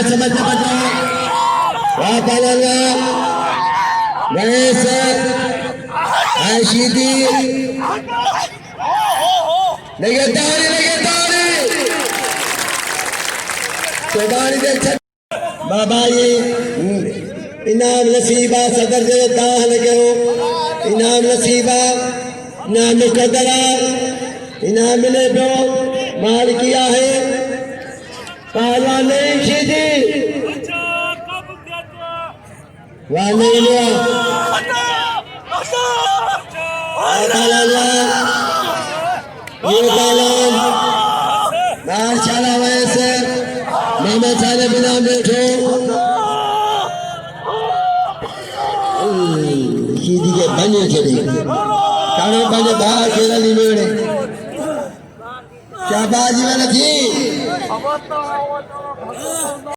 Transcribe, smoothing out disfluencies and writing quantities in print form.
समझ बचा गणेश आशीदी बाबा ये इनाम नसीबा सदर जो दान करो इनाम नसीबा इनाम मुकदरा इनाम मिले पियो माल किया है पहलवान नहीं शीदी वहाँ नहीं लिया ये पहलवान माशाल्लाह वैसे मामा सारे बिना बैठो शीदी के बने चले कानों बने बाहर खेला नहीं मेरे क्या बाजी वाला थी